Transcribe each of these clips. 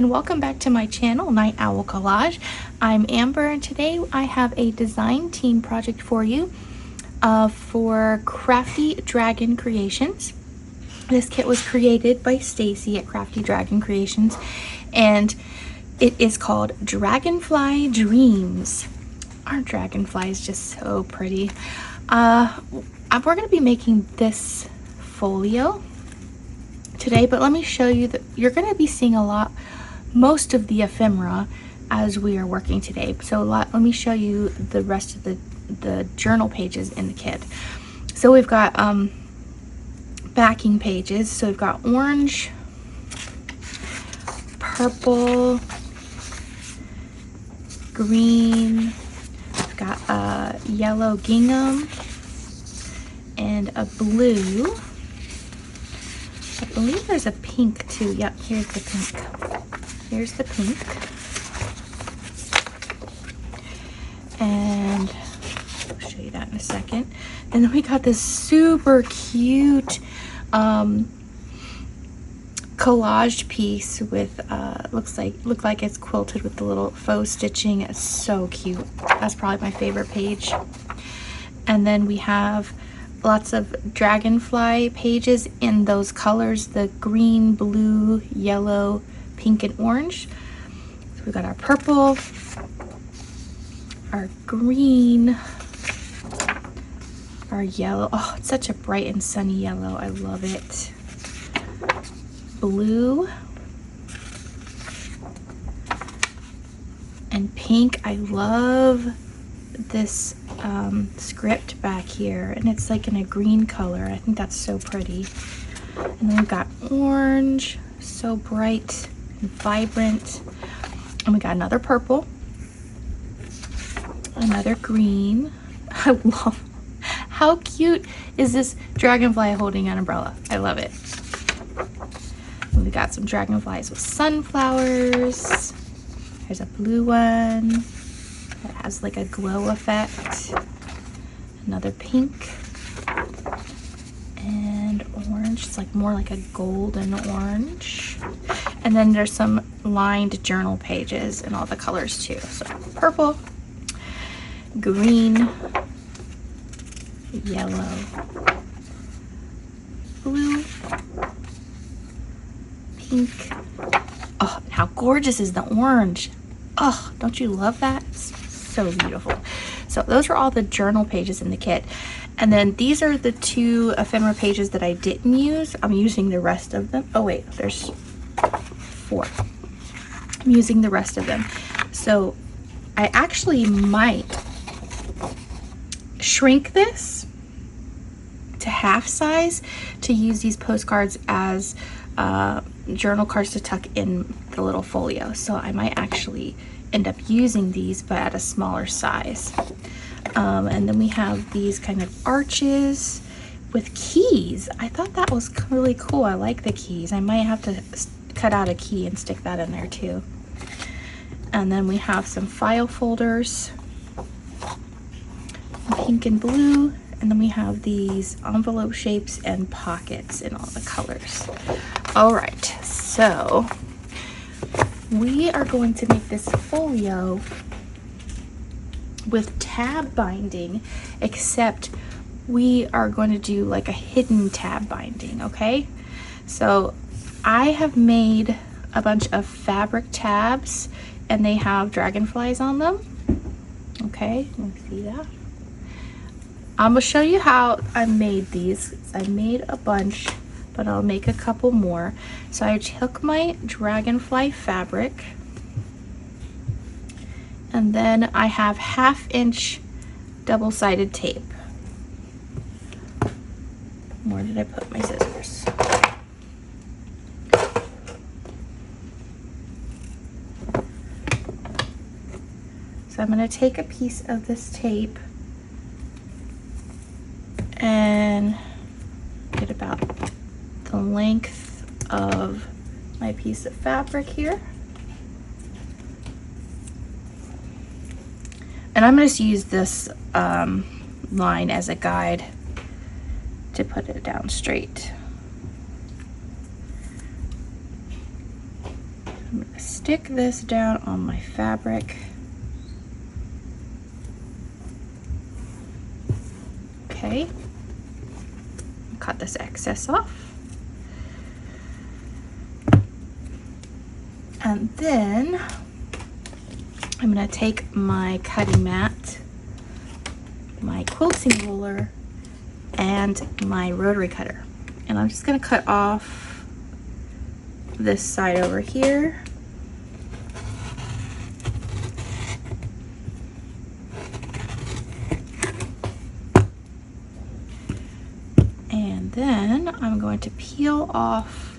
and welcome back to my channel, Night Owl Collage. I'm Amber and today I have a design team project for you for Crafty Dragon Creations. This kit was created by Stacy at Crafty Dragon Creations and it is called Dragonfly Dreams. Our dragonfly is just so pretty. We're going to be making this folio today, but let me show you that you're going to be seeing most of the ephemera as we are working today. So let me show you the rest of the journal pages in the kit. So we've got backing pages. So we've got orange, purple, green, we've got yellow gingham, and a blue. I believe there's a pink too. Yep, here's the pink. Here's the pink. And I'll show you that in a second. And then we got this super cute collaged piece with look like it's quilted with the little faux stitching. It's so cute. That's probably my favorite page. And then we have lots of dragonfly pages in those colors, the green, blue, yellow, pink, and orange. So we got our purple, our green, our yellow. Oh, it's such a bright and sunny yellow. I love it. Blue and pink. I love this script back here, and it's like in a green color. I think that's so pretty. And then we've got orange, so bright and vibrant. And we got another purple, another green. I love, how cute is this dragonfly holding an umbrella? I love it. And we got some dragonflies with sunflowers. There's a blue one that has like a glow effect. Another pink and orange. It's like more like a golden orange. And then there's some lined journal pages in all the colors too. So purple, green, yellow, blue, pink. Oh, and how gorgeous is the orange? Oh, don't you love that? It's so beautiful. So those are all the journal pages in the kit. And then these are the two ephemera pages that I didn't use. I'm using the rest of them. Oh wait, there's 4. I'm using the rest of them. So I actually might shrink this to half size to use these postcards as journal cards to tuck in the little folio. So I might actually end up using these, but at a smaller size. And then we have these kind of arches with keys. I thought that was really cool. I like the keys. I might have to cut out a key and stick that in there too. And then we have some file folders, pink and blue. And then we have these envelope shapes and pockets in all the colors. All right, so we are going to make this folio with tab binding, except we are going to do like a hidden tab binding, okay? So I have made a bunch of fabric tabs and they have dragonflies on them. Okay, let me see that. I'm gonna show you how I made these. I made a bunch, but I'll make a couple more. So I took my dragonfly fabric, and then I have 1/2 inch double-sided tape. Where did I put my scissors? So I'm gonna take a piece of this tape and get about the length of my piece of fabric here. And I'm going to use this line as a guide to put it down straight. I'm going to stick this down on my fabric. Okay. Cut this excess off. And then I'm going to take my cutting mat, my quilting ruler, and my rotary cutter. And I'm just going to cut off this side over here. And then I'm going to peel off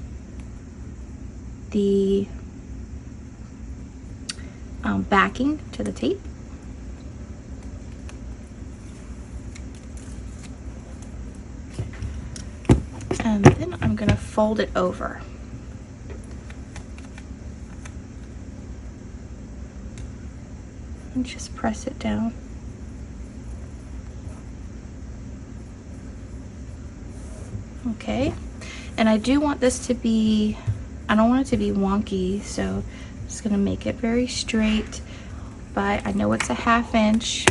the backing to the tape. And then I'm going to fold it over. And just press it down. Okay, and I do want this to be, I don't want it to be wonky, so I'm just going to make it very straight, but I know it's a 1/2 inch,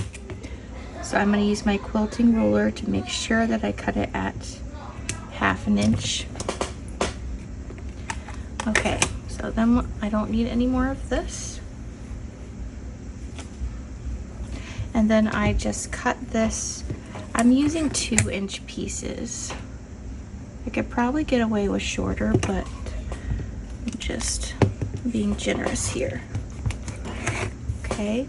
so I'm going to use my quilting ruler to make sure that I cut it at 1/2 inch. Okay, so then I don't need any more of this. And then I just cut this, I'm using 2-inch pieces. I could probably get away with shorter, but I'm just being generous here. Okay.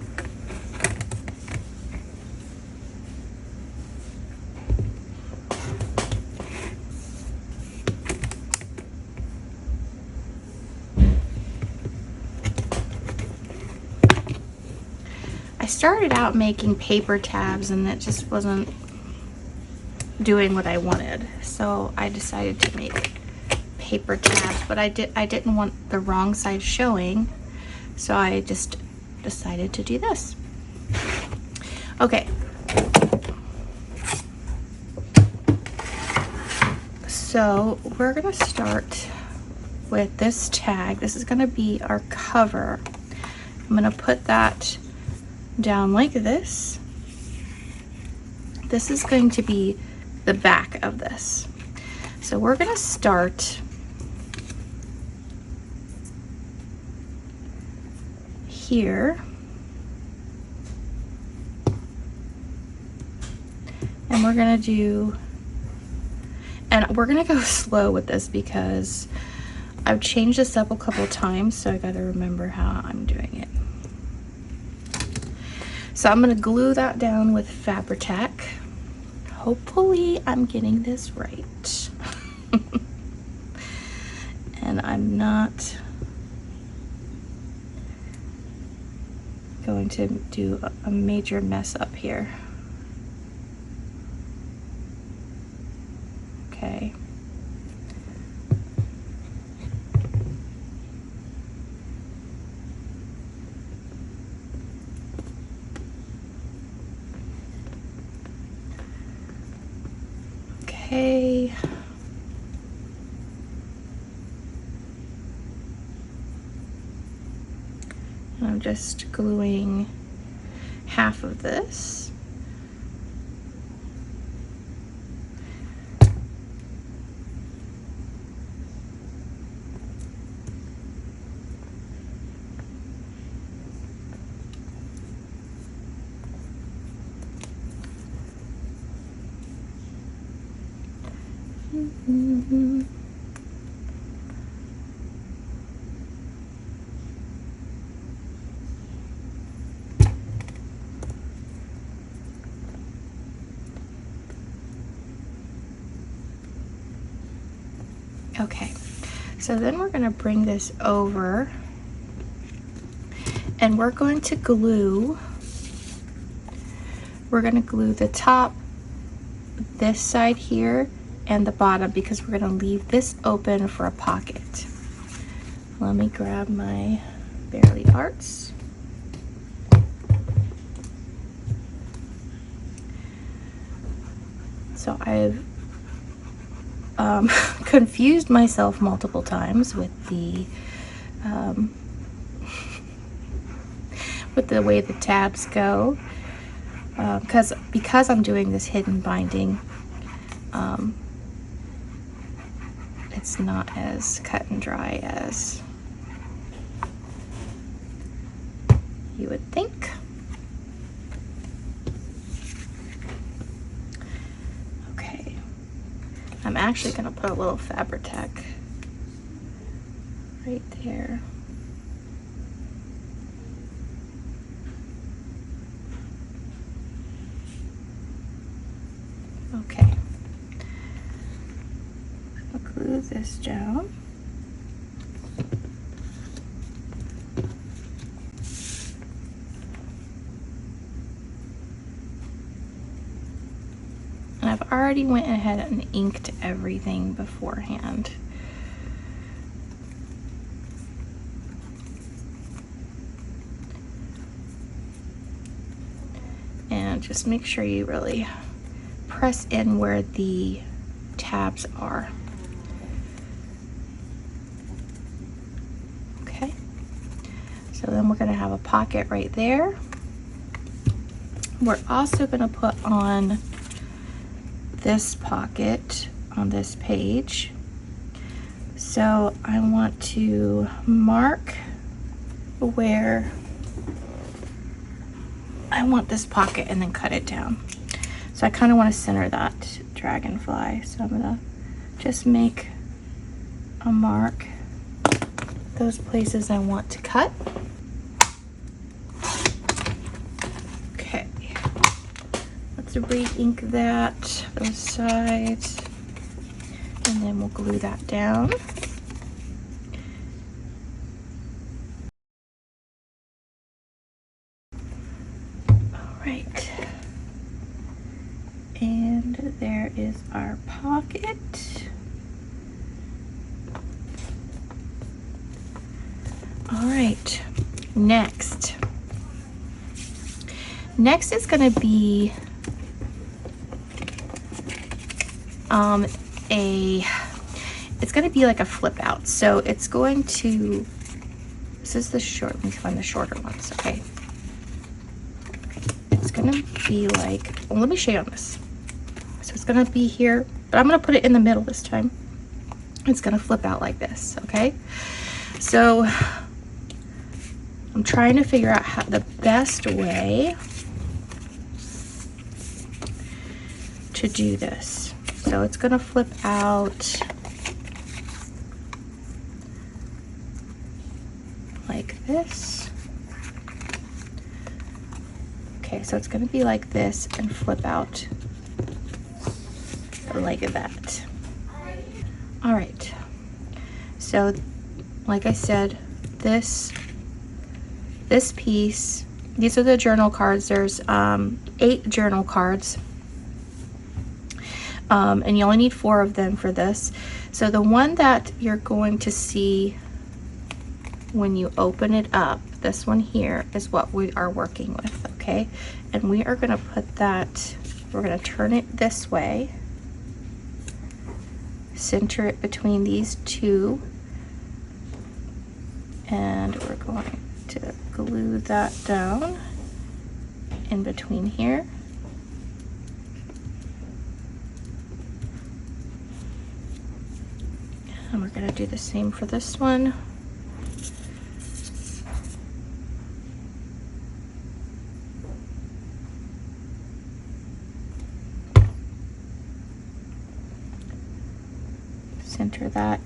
I started out making paper tabs and it just wasn't doing what I wanted, so I decided to make paper tabs, but I didn't want the wrong side showing, so I just decided to do this. Okay, so we're gonna start with this tag. This is gonna be our cover. I'm gonna put that down like this. This is going to be the back of this. So we're going to start here, and we're going to do, and we're going to go slow with this because I've changed this up a couple times, so I got to remember how I'm doing it. So I'm going to glue that down with Fabri-Tac. Hopefully I'm getting this right. And I'm not going to do a major mess up here. Okay. Okay. And I'm just gluing half of this. Okay, so then we're going to bring this over and we're going to glue the top, this side here, and the bottom, because we're going to leave this open for a pocket. Let me grab my Barely Arts. So I've confused myself multiple times with the with the way the tabs go, because I'm doing this hidden binding, it's not as cut and dry as you would think. Okay, I'm actually going to put a little Fabri-Tac right there. Okay, I'll glue this down. And I've already went ahead and inked everything beforehand. And just make sure you really press in where the tabs are. Okay, so then we're going to have a pocket right there. We're also going to put on this pocket on this page. So I want to mark where I want this pocket and then cut it down. So I kind of want to center that dragonfly. So I'm gonna just make a mark those places I want to cut. Okay, let's re-ink that, those sides, and then we'll glue that down. All right. And there is our pocket. All right, next is going to be it's going to be like a flip out. So it's going to, this is the short, let me find the shorter ones. Okay, it's going to be like, well, let me show you on this. So it's gonna be here, but I'm gonna put it in the middle this time. It's gonna flip out like this, okay? So I'm trying to figure out how the best way to do this. So it's gonna flip out like this. Okay, so it's gonna be like this and flip out like that. All right, so like I said, this piece, these are the journal cards. There's 8 journal cards, and you only need 4 of them for this. So the one that you're going to see when you open it up, this one here, is what we are working with, okay? And we are going to put that, we're going to turn it this way, center it between these 2, and we're going to glue that down in between here. And we're going to do the same for this one. Center that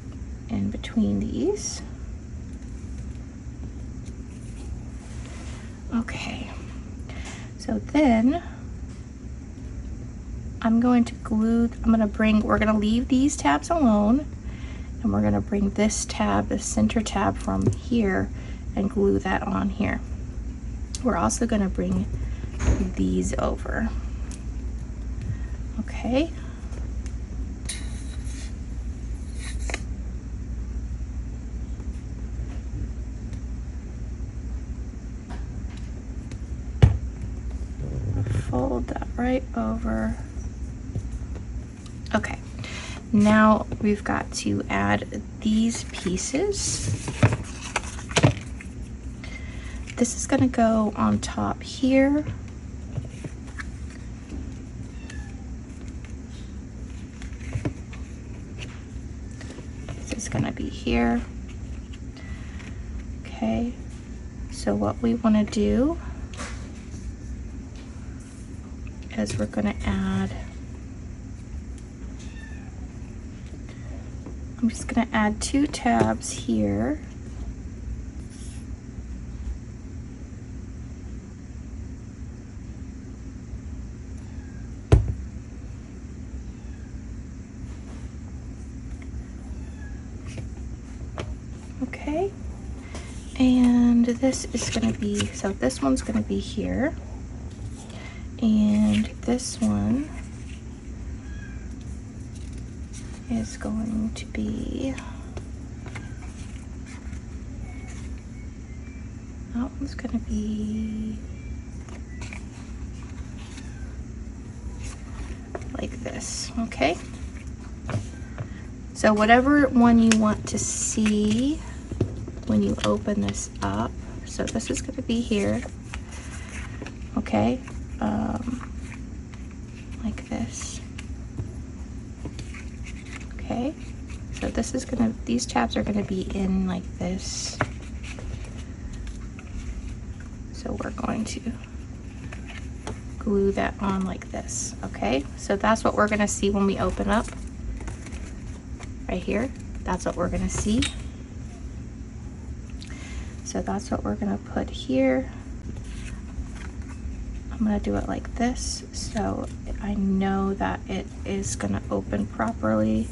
in between these. Okay, so then I'm going to glue, we're going to leave these tabs alone, and we're going to bring this tab, the center tab, from here and glue that on here. We're also going to bring these over. Okay. Fold that right over. Okay, now we've got to add these pieces. this is gonna go on top here. This is gonna be here. Okay, so what we wanna do is we're gonna add, I'm just gonna add 2 tabs here. Okay, and this is gonna be, so this one's gonna be here, and this one is going to be, that one's gonna be like this. Okay, so whatever one you want to see when you open this up, so this is going to be here. Okay, like this. Okay, so this is gonna, these tabs are gonna be in like this. So we're going to glue that on like this. Okay, so that's what we're gonna see when we open up. Right here, that's what we're gonna see. So that's what we're gonna put here. I'm gonna do it like this so I know that it is gonna open properly.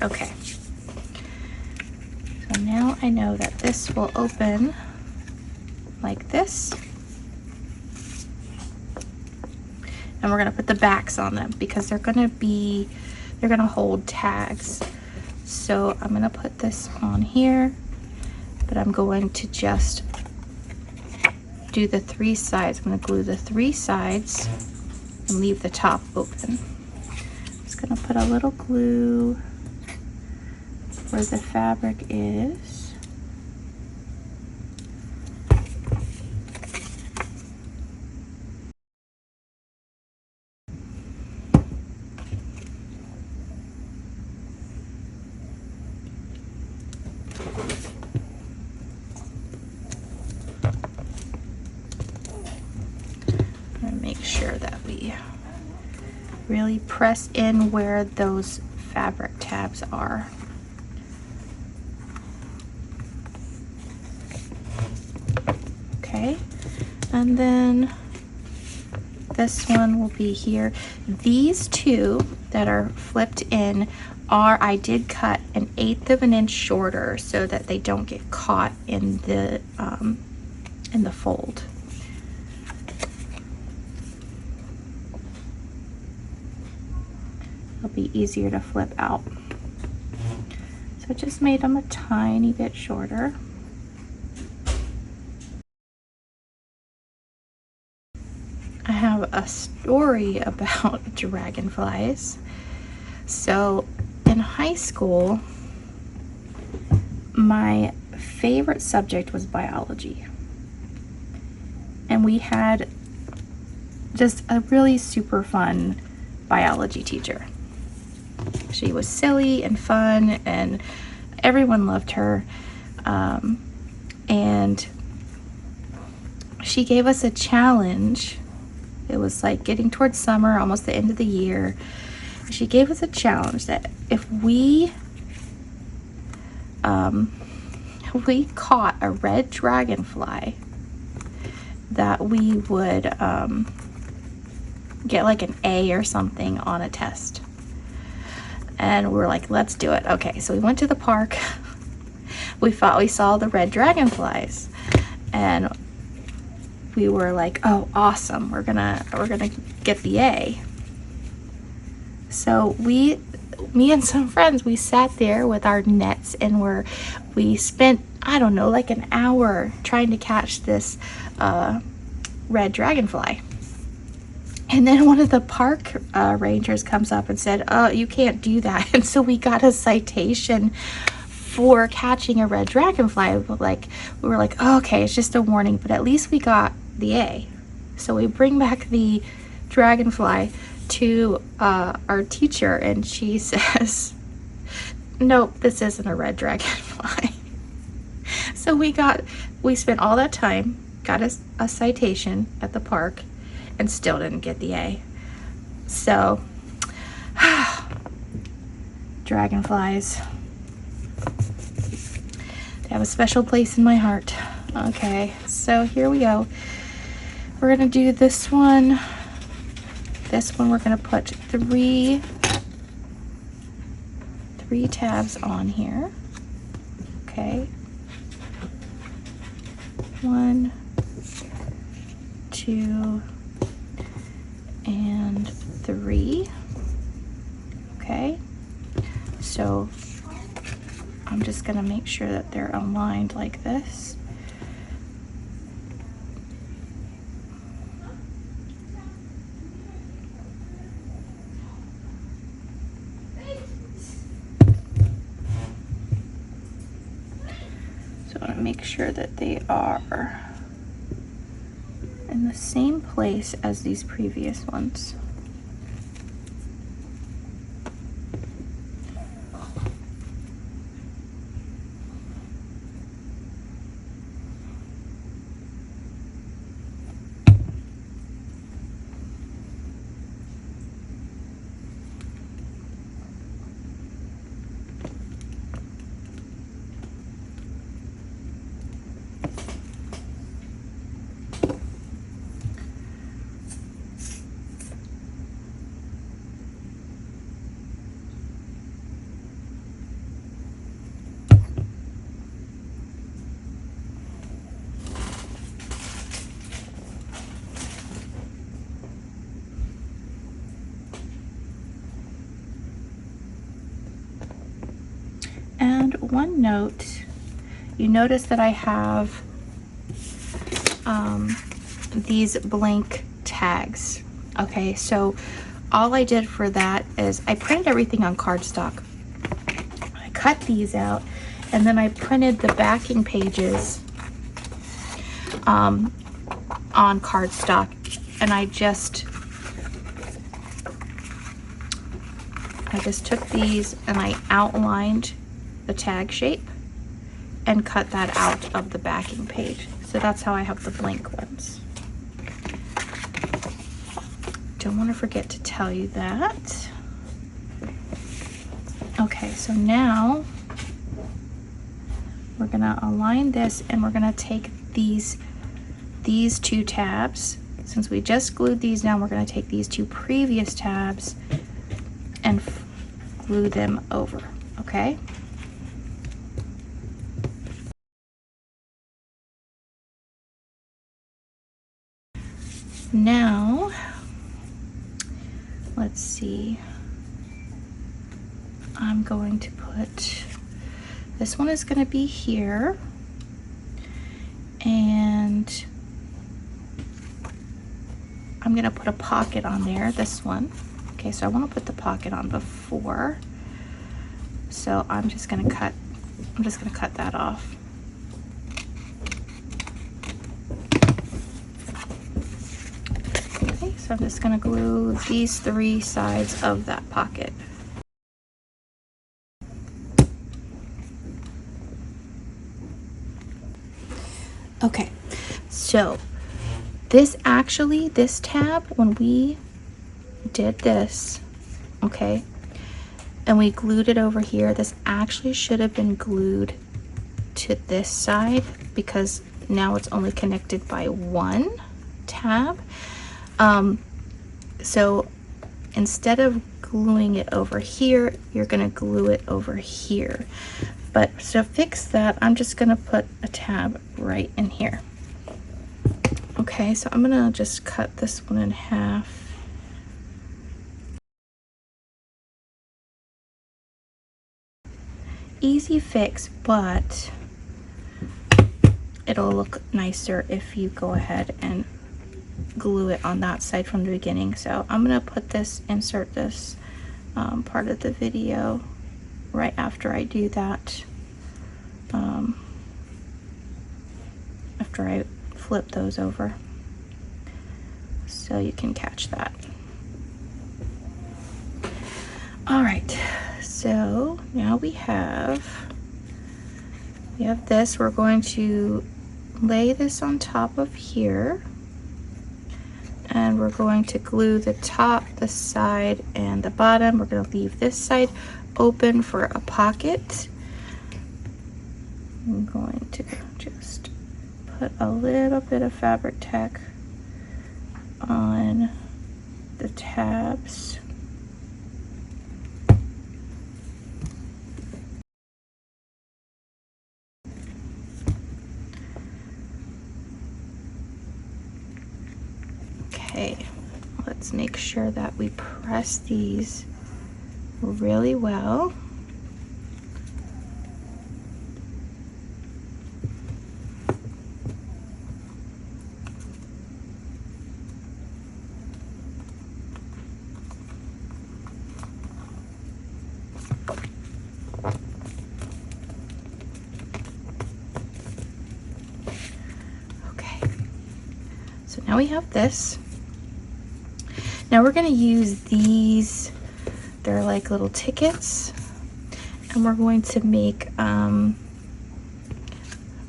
Okay, so now I know that this will open like this, and we're gonna put the backs on them because they're gonna hold tags. So I'm gonna put this on here, but I'm going to just do the 3 sides. I'm gonna glue the 3 sides and leave the top open. I'm just gonna put a little glue where the fabric is. And make sure that we really press in where those fabric tabs are. Okay, and then this one will be here. These 2 that are flipped in are, I did cut 1/8 of an inch shorter so that they don't get caught in the fold. It'll be easier to flip out. So I just made them a tiny bit shorter. I have a story about dragonflies. So in high school, my favorite subject was biology. And we had just a really super fun biology teacher. She was silly and fun and everyone loved her. And she gave us a challenge. It was like getting towards summer, almost the end of the year. She gave us a challenge that if we caught a red dragonfly, that we would get like an A or something on a test. and we were like, let's do it. Okay, so we went to the park. We saw the red dragonflies, and we were like, oh, awesome, we're gonna get the A. So me and some friends, we sat there with our nets, and we spent, I don't know, like an hour trying to catch this red dragonfly. And then one of the park rangers comes up and said, oh, you can't do that. And so we got a citation for catching a red dragonfly. We were like, oh, okay, it's just a warning, but at least we got the A. So we bring back the dragonfly to our teacher, and she says, nope, this isn't a red dragonfly. So we spent all that time, got a citation at the park, and still didn't get the A. So dragonflies, they have a special place in my heart. Okay, so here we go. We're gonna do this one. This one we're gonna put three tabs on here. Okay. 1, 2, and 3. Okay. So I'm just gonna make sure that they're aligned like this. So I want to make sure that they are in the same place as these previous ones. And one note, you notice that I have these blank tags. Okay, so all I did for that is I printed everything on cardstock. I cut these out, and then I printed the backing pages on cardstock, and I just took these and I outlined the tag shape and cut that out of the backing page. So that's how I have the blank ones. Don't want to forget to tell you that. Okay, so now we're gonna align this, and we're gonna take these 2 tabs. Since we just glued these down, we're gonna take these 2 previous tabs and glue them over, okay? Now, let's see. I'm going to put, this one is going to be here, and I'm going to put a pocket on there, this one. Okay, so I want to put the pocket on before. So I'm just going to cut that off. Okay, so I'm just going to glue these 3 sides of that pocket. Okay, so this tab, when we did this, okay, and we glued it over here, this actually should have been glued to this side, because now it's only connected by 1 tab. So instead of gluing it over here, you're gonna glue it over here. But to fix that, I'm just gonna put a tab right in here. Okay, so I'm gonna just cut this one in half. Easy fix, but it'll look nicer if you go ahead and glue it on that side from the beginning. So I'm gonna put this, insert this part of the video right after I do that, after I flip those over, so you can catch that. All right, so now we have this. We're going to lay this on top of here, and we're going to glue the top, the side, and the bottom. We're going to leave this side open for a pocket. I'm going to just put a little bit of fabric tack on the tabs. Okay, let's make sure that we press these really well. Okay, so now we have this. Now we're gonna use these, they're like little tickets, and we're going to make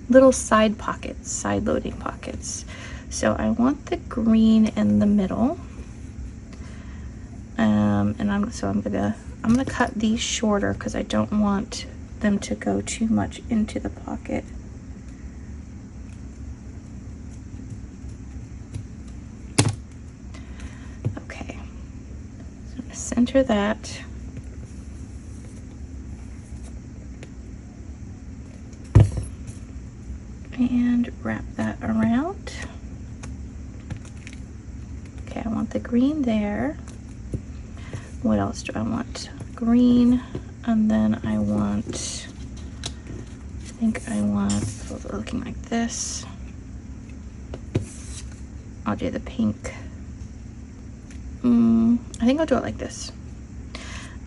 little side pockets, side loading pockets. So I want the green in the middle, and I'm gonna cut these shorter because I don't want them to go too much into the pocket. Center that, and wrap that around. Okay, I want the green there. What else do I want? Green, and then I want, so they're looking like this. I'll do the pink. I think I'll do it like this.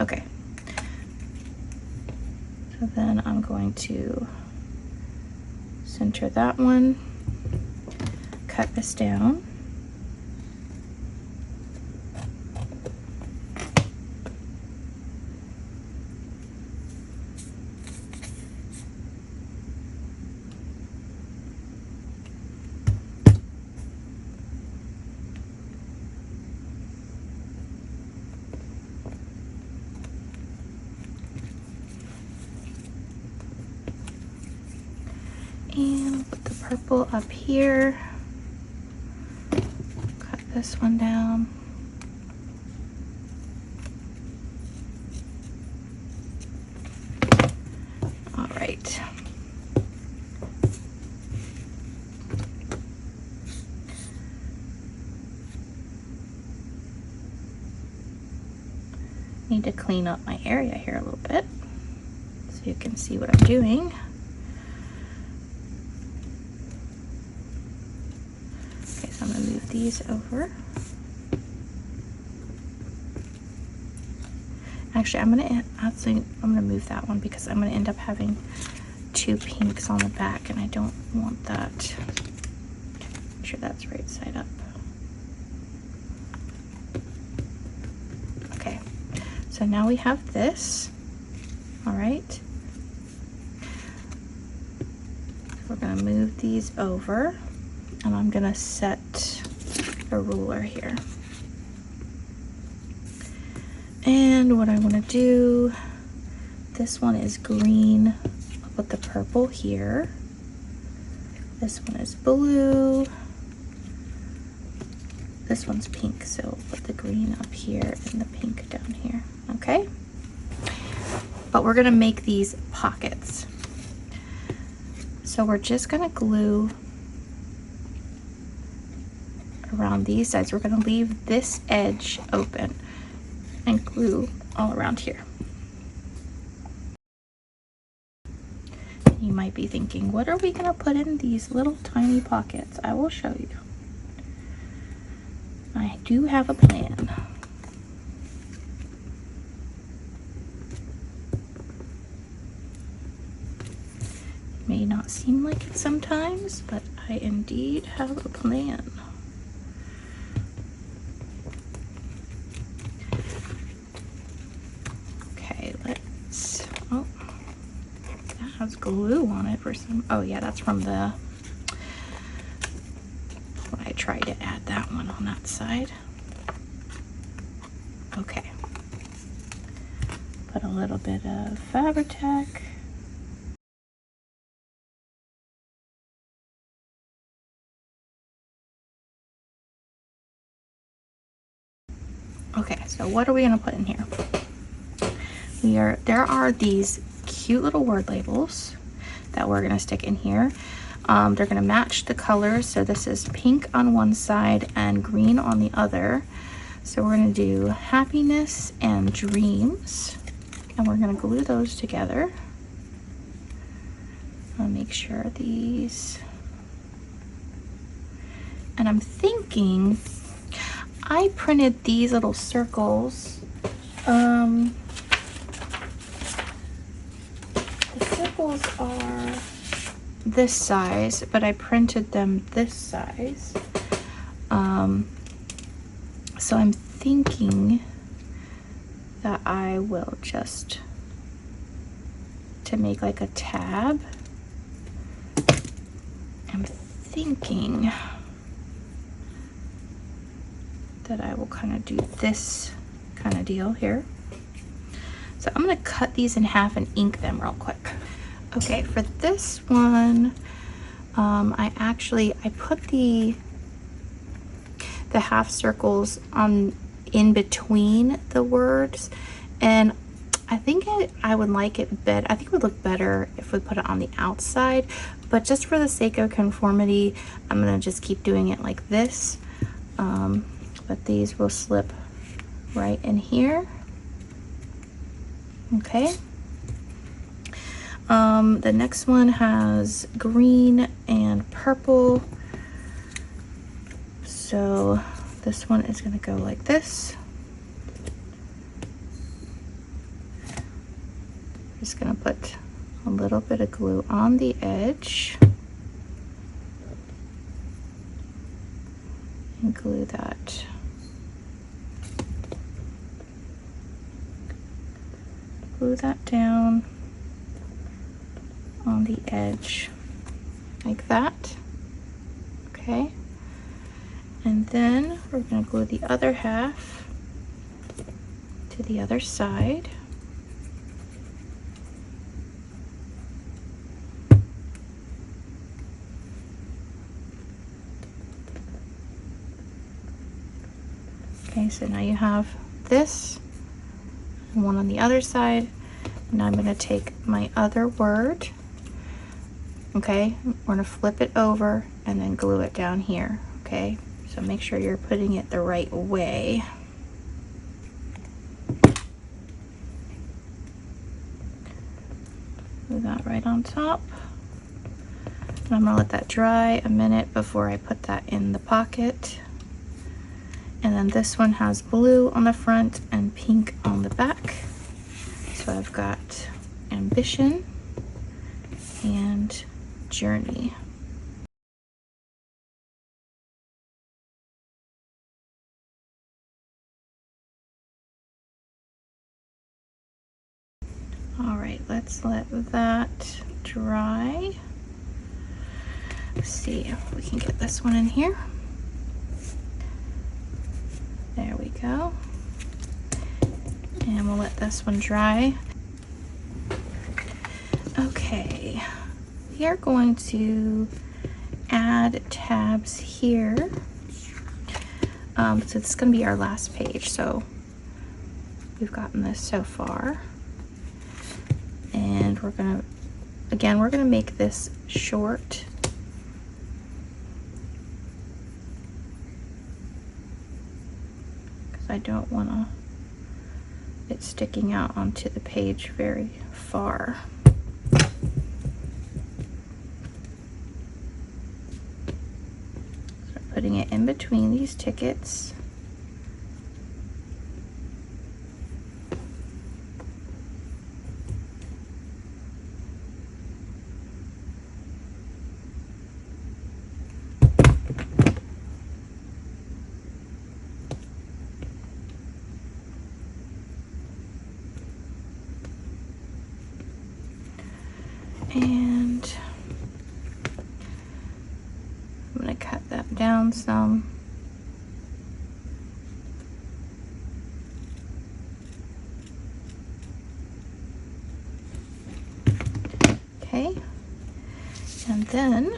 Okay. So then I'm going to center that one, cut this down. And put the purple up here. Cut this one down. All right. Need to clean up my area here a little bit so you can see what I'm doing. I'm gonna move these over. Actually, I'm gonna move that one because I'm gonna end up having two pinks on the back, and I don't want that. Make sure that's right side up. Okay, so now we have this. All right. We're gonna move these over. And I'm gonna set a ruler here. And what I wanna do, this one is green. I'll put the purple here. This one is blue. this one's pink, so put the green up here and the pink down here, okay? But we're gonna make these pockets. So we're just gonna glue around these sides. We're gonna leave this edge open and glue all around here. You might be thinking, what are we gonna put in these little tiny pockets? I will show you. I do have a plan. It may not seem like it sometimes, but I indeed have a plan. Okay, let's, oh, that has glue on it for some, oh yeah, that's from the, when I tried to add that one on that side. Okay. Put a little bit of Fabri-Tac. Okay, so what are we gonna put in here? There are these cute little word labels that we're gonna stick in here. They're gonna match the colors. So this is pink on one side and green on the other. So we're gonna do happiness and dreams, and we're gonna glue those together. I'll make sure these, and I'm thinking, I printed these little circles. The circles are this size, but I printed them this size. So I'm thinking that I will just, to make like a tab, I'm thinking that I will kind of do this kind of deal here. So I'm gonna cut these in half and ink them real quick. Okay, for this one, I put the half circles on in between the words, and I think I would like it better. I think it would look better if we put it on the outside, but just for the sake of conformity, I'm gonna just keep doing it like this. But these will slip right in here. Okay. The next one has green and purple. So this one is gonna go like this. Just gonna put a little bit of glue on the edge and glue that. Glue that down on the edge like that. Okay. And then we're going to glue the other half to the other side. Okay, so now you have this and one on the other side. Now I'm going to take my other word. Okay, we're going to flip it over and then glue it down here. Okay, so make sure you're putting it the right way. Glue that right on top. And I'm going to let that dry a minute before I put that in the pocket. And then this one has blue on the front and pink on the back. So I've got ambition and journey. All right, let's let that dry. Let's see if we can get this one in here. There we go. And we'll let this one dry. Okay, we are going to add tabs here. So it's going to be our last page. So we've gotten this so far. And we're going to, again, we're going to make this short. Because I don't want it sticking out onto the page very far. So putting it in between these tickets. And I'm going to cut that down some. Okay. And then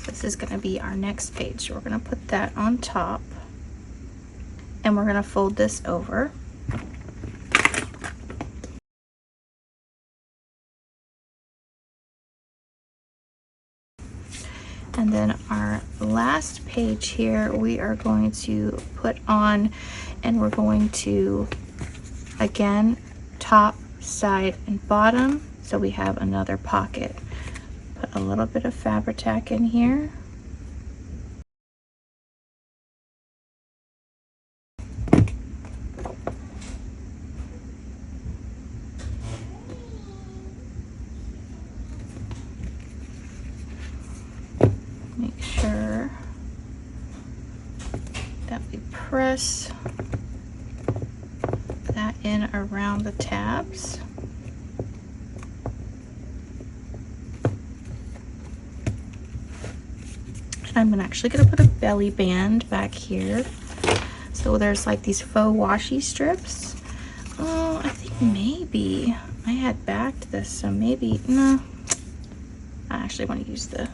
this is going to be our next page. So we're going to put that on top and we're going to fold this over. And then our last page here, we are going to put on, and we're going to, again, top, side, and bottom. So we have another pocket. Put a little bit of Fabri-Tac in here. Make sure that we press that in around the tabs. And I'm actually going to put a belly band back here. So there's like these faux washi strips. Oh, I think maybe I had backed this, so maybe, no. I actually want to use the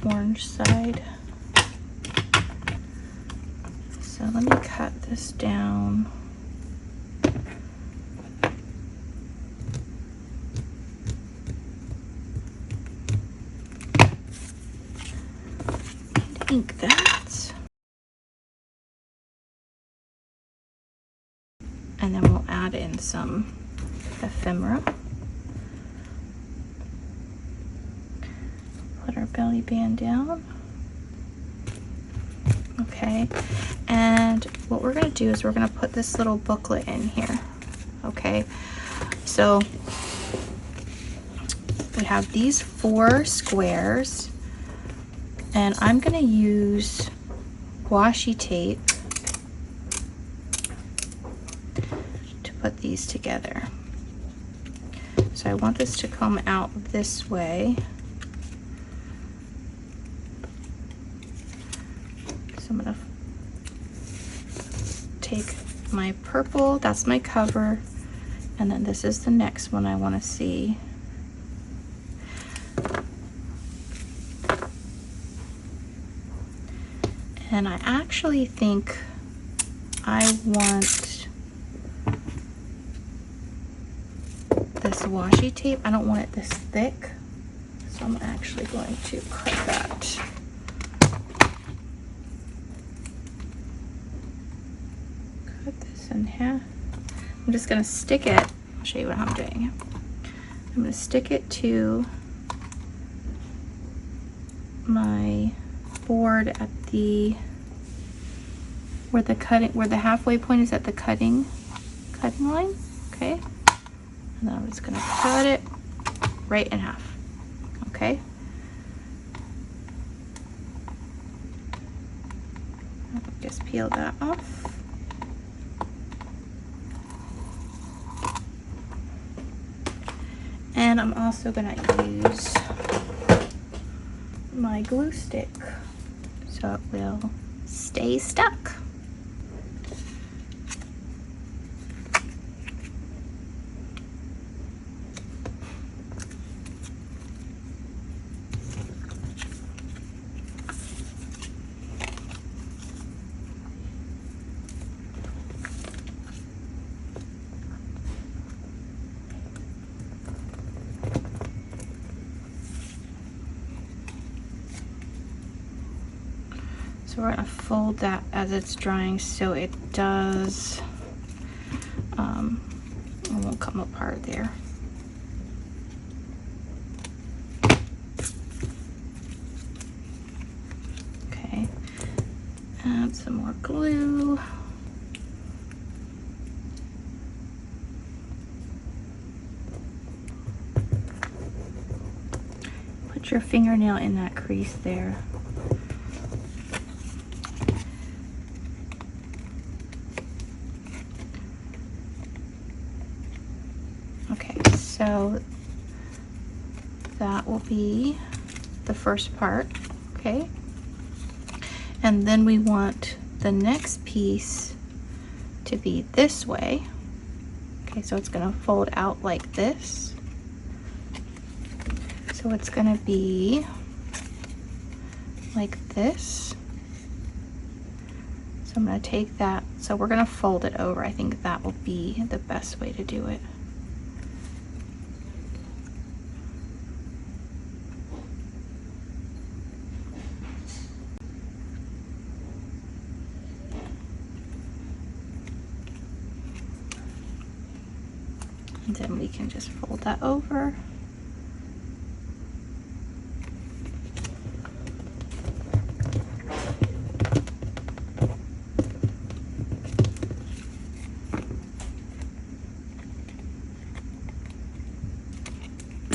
orange side. So let me cut this down. Ink that. And then we'll add in some ephemera. Put our belly band down. Okay, and what we're gonna do is we're gonna put this little booklet in here. Okay, so we have these 4 squares, and I'm gonna use washi tape to put these together. So I want this to come out this way. So I'm gonna take my purple, that's my cover, and then this is the next one I want to see. And I actually think I want this washi tape. I don't want it this thick, so I'm actually going to cut that. Cut this in half. I'm just going to stick it. I'll show you what I'm doing. I'm going to stick it to my board at the where the halfway point is at the cutting line. Okay, and then I'm just going to cut it right in half. Okay, just peel that off. And I'm also going to use my glue stick so it will stay stuck. So we're gonna fold that as it's drying so it does, it won't come apart there. Okay, add some more glue. Put your fingernail in that crease there. Okay, so that will be the first part, okay? And then we want the next piece to be this way. Okay, so it's gonna fold out like this. So it's gonna be like this. So I'm gonna take that, so we're gonna fold it over. I think that will be the best way to do it. And then we can just fold that over.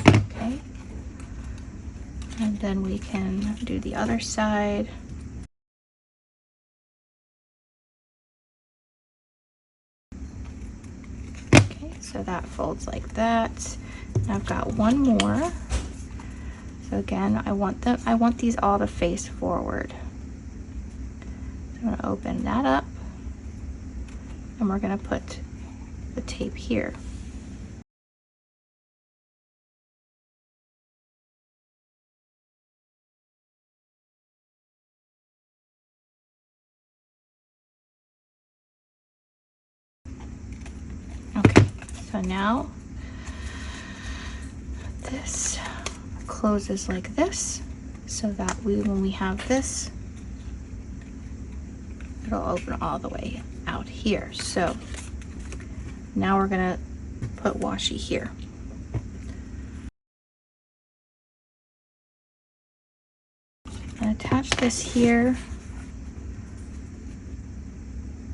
Okay. And then we can do the other side. So that folds like that. And I've got one more. So again, I want these all to face forward. So I'm gonna open that up and we're gonna put the tape here. Okay, so now this closes like this, so that when we have this, it'll open all the way out here. So now we're gonna put washi here. And attach this here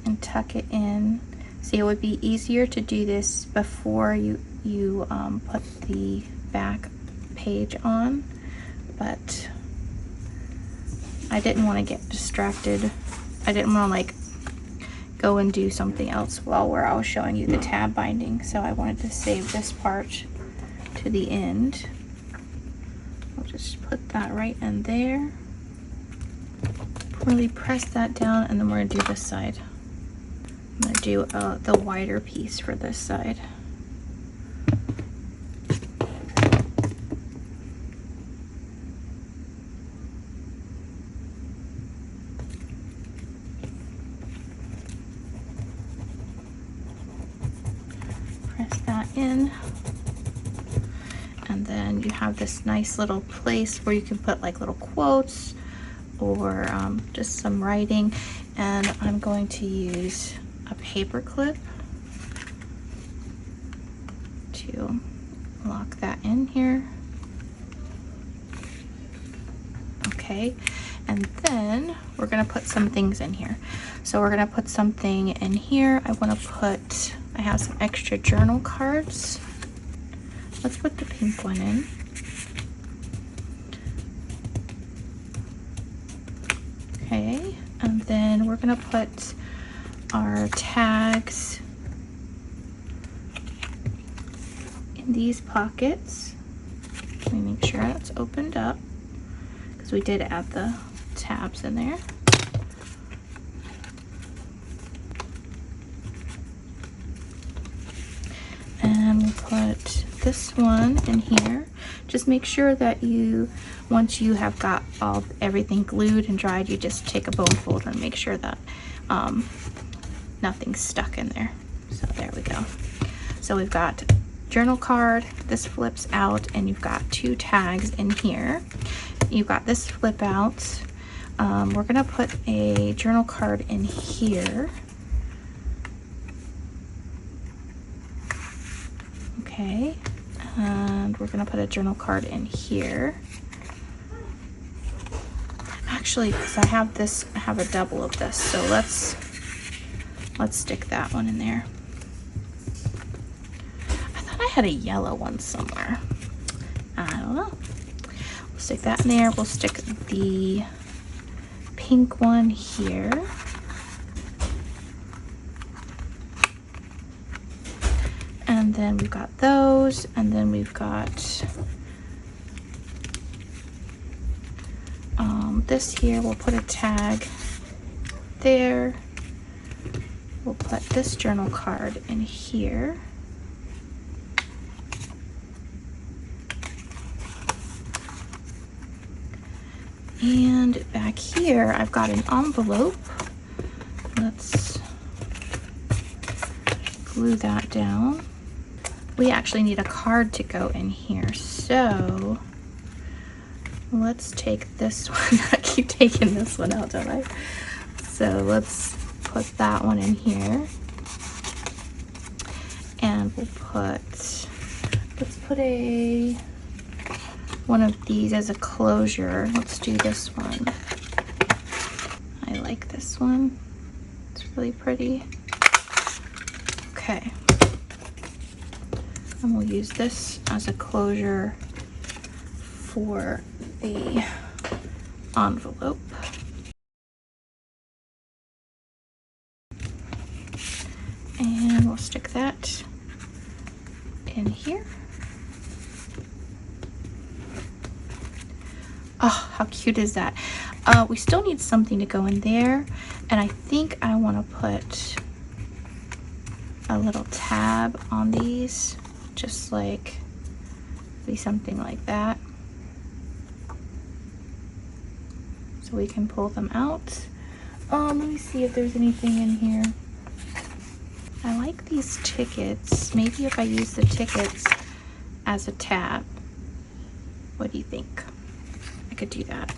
and tuck it in. See, it would be easier to do this before you put the back page on, but I didn't want to get distracted. I didn't want to like go and do something else where I was showing you the tab binding, so I wanted to save this part to the end. I'll just put that right in there. Really press that down, and then we're gonna do this side. I'm gonna do the wider piece for this side. Press that in. And then you have this nice little place where you can put like little quotes or just some writing. And I'm going to use a paper clip to lock that in here. Okay, and then we're gonna put some things in here. So we're gonna put something in here. I have some extra journal cards. Let's put the pink one in. Okay, and then we're gonna put our tags in these pockets. Let me make sure that's opened up, because we did add the tabs in there. And we'll put this one in here. Just make sure that once you have got everything glued and dried, you just take a bone folder and make sure that nothing's stuck in there. So there we go. So we've got journal card, this flips out, and you've got two tags in here. You've got this flip out. We're gonna put a journal card in here. Okay, and we're gonna put a journal card in here. Actually, because I have a double of this, so let's stick that one in there. I thought I had a yellow one somewhere. I don't know. We'll stick that in there. We'll stick the pink one here. And then we've got those, and then we've got this here. We'll put a tag there. We'll put this journal card in here. And back here, I've got an envelope. Let's glue that down. We actually need a card to go in here, so let's take this one. I keep taking this one out, don't I? So let's put that one in here, and we'll put, let's put one of these as a closure. Let's do this one. I like this one. It's really pretty. Okay. And we'll use this as a closure for the envelope. And we'll stick that in here. Oh, how cute is that? We still need something to go in there, and I think I want to put a little tab on these, just like be something like that, so we can pull them out. Let me see if there's anything in here. I like these tickets. Maybe if I use the tickets as a tab. What do you think? I could do that.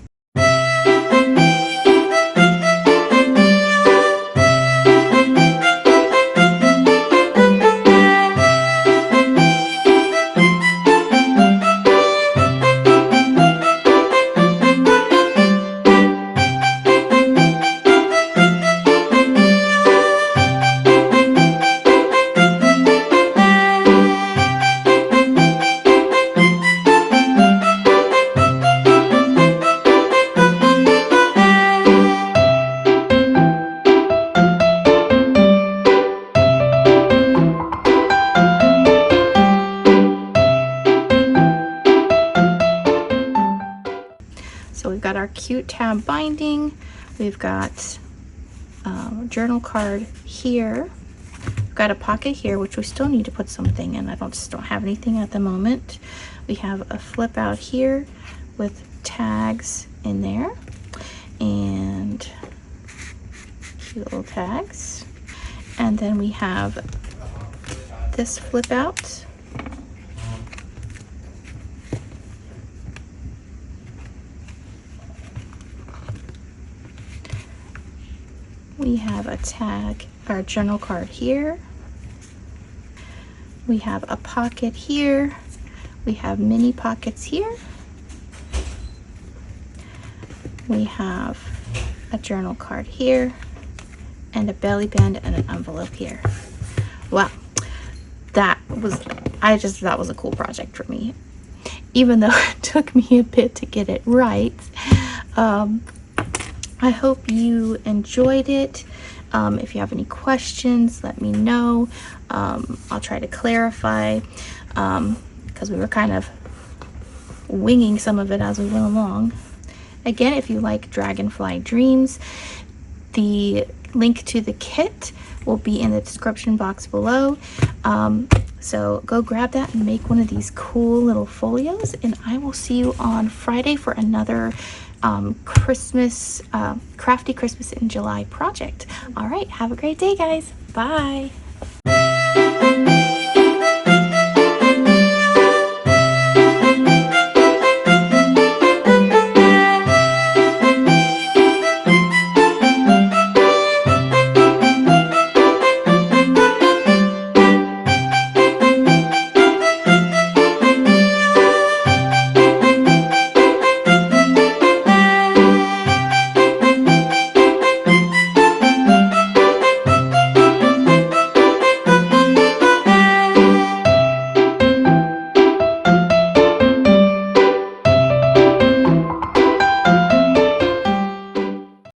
So we've got our cute tab binding. We've got journal card here. We've got a pocket here, which we still need to put something in. I just don't have anything at the moment. We have a flip out here with tags in there, and cute little tags. And then we have this flip out. We have a tag or a journal card here. We have a pocket here. We have mini pockets here. We have a journal card here, and a belly band and an envelope here. Wow, that was a cool project for me, even though it took me a bit to get it right. I hope you enjoyed it. If you have any questions, let me know. I'll try to clarify, because we were kind of winging some of it as we went along. Again, if you like Dragonfly Dreams, the link to the kit will be in the description box below. So go grab that and make one of these cool little folios, and I will see you on Friday for another Christmas, Crafty Christmas in July project. All right, have a great day, guys. Bye.